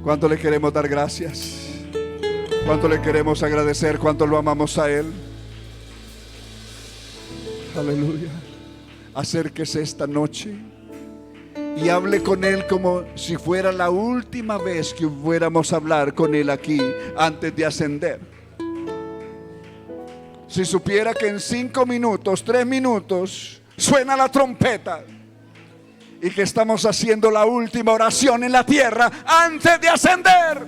¿Cuánto le queremos dar gracias? ¿Cuánto le queremos agradecer? ¿Cuánto lo amamos a Él? Aleluya. Acérquese esta noche y hable con Él como si fuera la última vez que fuéramos a hablar con Él aquí antes de ascender. Si supiera que en 5 minutos, 3 minutos suena la trompeta y que estamos haciendo la última oración en la tierra antes de ascender,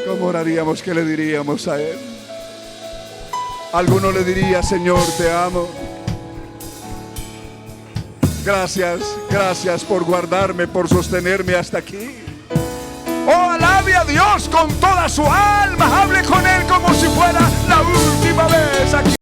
¿cómo oraríamos? ¿Qué le diríamos a Él? Alguno le diría: Señor, te amo. Gracias, gracias por guardarme, por sostenerme hasta aquí. Oh, alabe a Dios con toda su alma. Hable con Él como si fuera la última vez aquí.